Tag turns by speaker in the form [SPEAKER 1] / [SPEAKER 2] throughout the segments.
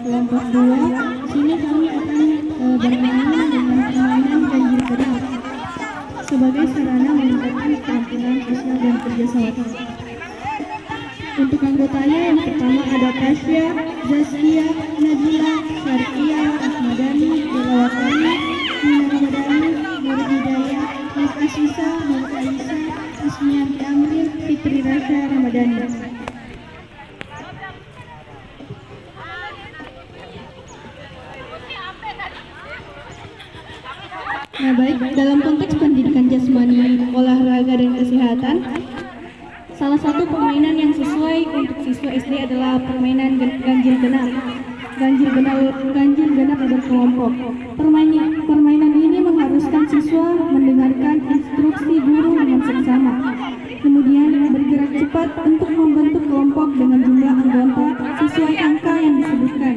[SPEAKER 1] kelompok 2. Sini kami akan bermain dengan permainan ganjil genap sebagai sarana meningkatkan keterampilan sosial dan kerjasama. Untuk anggotanya yang pertama ada Tasya, Zaskia, Nabila, Syarkia, Ahmadani, Delawatani, Nina Ramadhani, Nur Hidayah, Nek Asisa, Nur Aisyah, Ismiati Amrin, Fitri Rasha Ramadhani. Nah baik, dalam konteks pendidikan jasmani, olahraga dan kesehatan, salah satu permainan yang sesuai untuk siswa SD adalah permainan ganjil genap. Ganjil genap berkelompok. Permainan ini mengharuskan siswa mendengarkan instruksi guru dengan seksama. Kemudian bergerak cepat untuk membentuk kelompok dengan jumlah anggota sesuai angka yang disebutkan.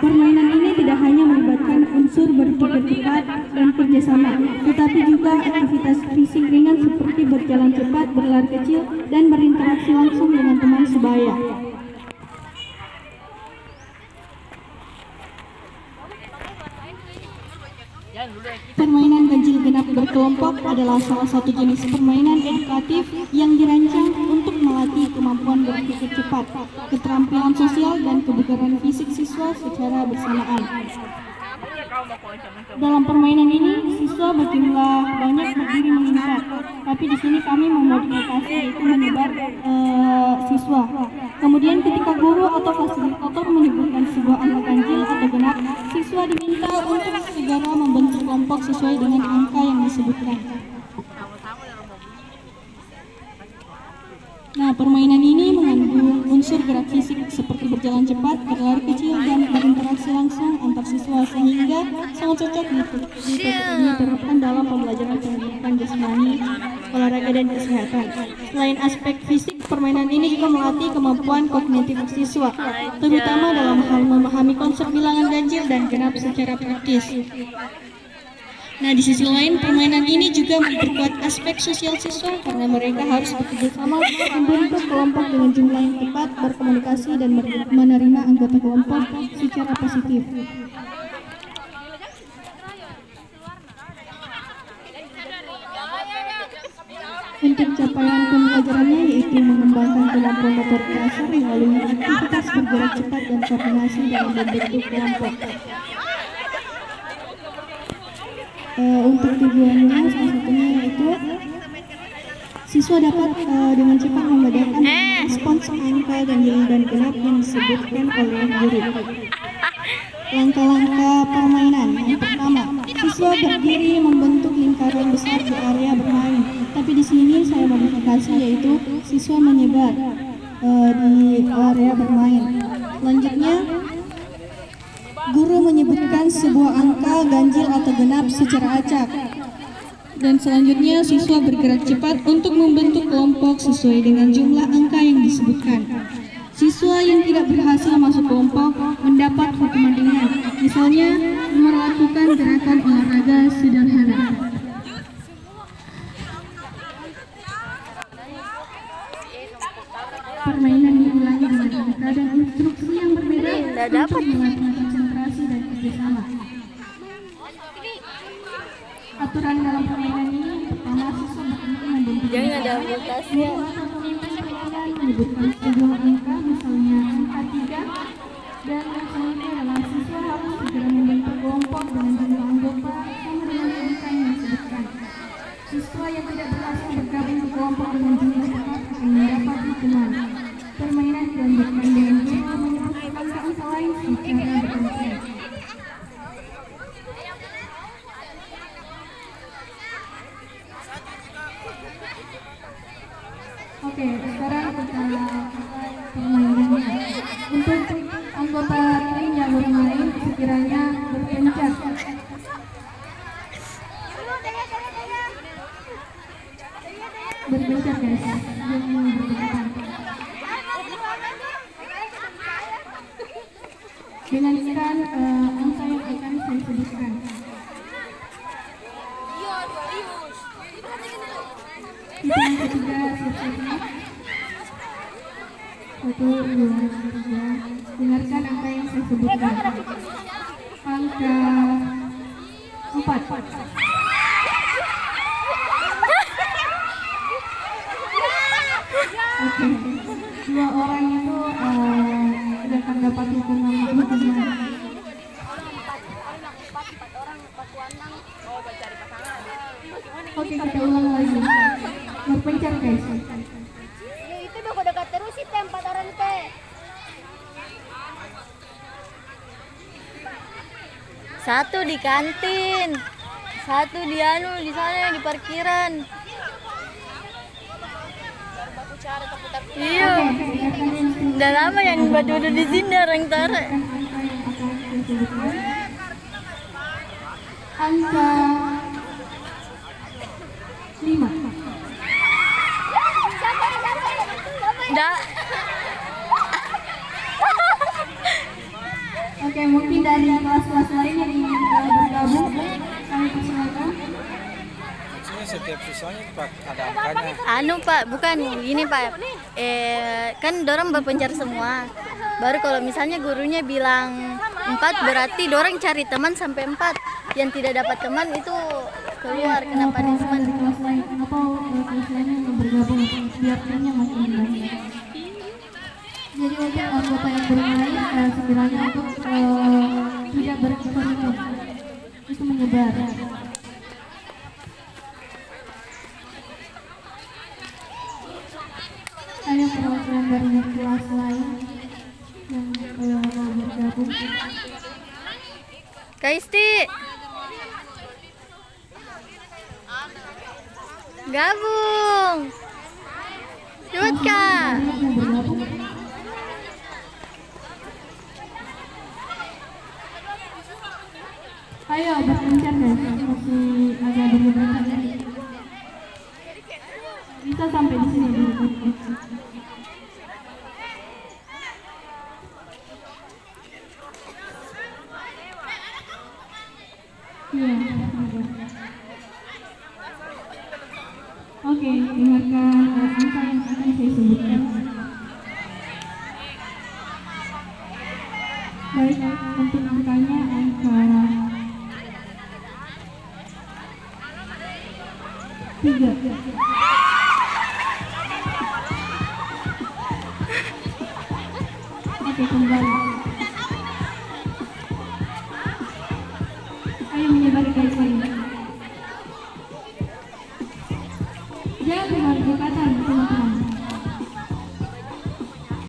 [SPEAKER 1] Permainan ini tidak hanya melibatkan unsur berpikir cepat dan kerjasama, tetapi juga aktivitas fisik ringan seperti berjalan cepat, berlari kecil, dan berinteraksi langsung dengan teman sebaya. Permainan ganjil genap berkelompok adalah salah satu jenis permainan edukatif yang dirancang untuk melatih kemampuan berpikir cepat, keterampilan sosial, dan kebugaran fisik siswa secara bersamaan. Dalam permainan ini, siswa berjumlah banyak berdiri mengikat, tapi di sini kami memodifikasi yaitu menyebar siswa. Kemudian ketika guru atau fasilitator menyebutkan sebuah angka ganjil atau genap, siswa diminta untuk segera membentuk kelompok sesuai dengan angka yang disebutkan. Nah, permainan ini mengandung unsur gerak fisik seperti berjalan cepat, berlari kecil, dan berinteraksi langsung antar siswa sehingga sangat cocok diterapkan dalam pembelajaran pendidikan jasmani, olahraga, dan kesehatan. Selain aspek fisik, permainan ini juga melatih kemampuan kognitif siswa, terutama dalam hal memahami konsep bilangan ganjil dan genap secara praktis. Nah, di sisi lain, permainan ini juga memperkuat aspek sosial siswa karena mereka harus bekerjasama membentuk kelompok dengan jumlah yang tepat, berkomunikasi, dan menerima anggota kelompok secara positif. Untuk capaian pembelajarannya yaitu mengembangkan kemampuan motor dasar melalui aktivitas bergerak cepat dan koordinasi dalam membentuk kelompok. Untuk tujuannya salah satunya yaitu siswa dapat dengan cepat membedakan respons angka ganjil dan genap yang disebutkan oleh guru. Langkah-langkah permainan yang pertama, siswa berdiri membentuk lingkaran besar di area bermain. Tapi di sini saya modifikasi yaitu siswa menyebar di area bermain. Selanjutnya, guru menyebutkan sebuah angka ganjil atau genap secara acak. Dan selanjutnya siswa bergerak cepat untuk membentuk kelompok sesuai dengan jumlah angka yang disebutkan. Siswa yang tidak berhasil masuk kelompok mendapat hukuman ringan, misalnya melakukan gerakan olahraga sederhana. Permainan diulangi dengan angka dan instruksi yang berbeda untuk melatih konsentrasi dan kerjasama. Aturan dalam permainan ini pertama siswa bertemu membentuk menyebutkan sebuah angka, misalnya angka 3, dan yang selanjutnya adalah siswa harus segera membentuk kelompok dengan jumlah anggota sama dengan angka yang disebutkan. Siswa yang tidak berhasil bergabung ke kelompok dengan jumlah tepat akan mendapat hukuman. Permainan dilanjutkan dengan guru menyebutkan angka lain secara bergantian. Oke, sekarang kita permainannya. Untuk anggota tim yang bermain sekiranya berpencet. Berpencet guys, jangan berpencet. Dengarkan angka yang akan saya sebutkan. Kita yang ketiga siap-siap. 1, 2, 3, Dengarkan angka yang saya sebutkan. Angka 4. Oke, 2 orang itu akan dapat hukuman. Oke, kita ulang lagi. Berpencar guys.
[SPEAKER 2] Itu dekat terus sih 4 orang teh. Satu di kantin, satu di di sana di parkiran. Iya, udah lama yang baju di sini orang tarik.
[SPEAKER 1] Angka 5.
[SPEAKER 2] Dah.
[SPEAKER 1] Oke, mungkin dari kelas-kelas lain yang ingin bergabung, kami persilakan.
[SPEAKER 3] Setiap siswanya Pak ada angkanya.
[SPEAKER 2] Pak, bukan ini Pak. Kan dorang berpencar semua. Baru kalau misalnya gurunya bilang 4 berarti dorang cari teman sampai 4. Yang tidak dapat teman itu keluar kena punishment.
[SPEAKER 1] Di kelas lain atau kelas lainnya yang bergabung biar timnya makin banyak. Jadi untuk anggota yang bermain sekiranya untuk tidak berkerumun itu menyebar. Ayo perwakilan dari kelas lain yang mau bergabung.
[SPEAKER 2] Kak Isti, gabung. Cepet Kak.
[SPEAKER 1] Yang bergabung. Ayo berpencar guys, masih agak berlebihan. Bisa sampai di sini dulu. Iya. Oke, dengarkan angka yang akan saya sebutkan. Baik, untuk angkanya angka 3. Oke, kembali.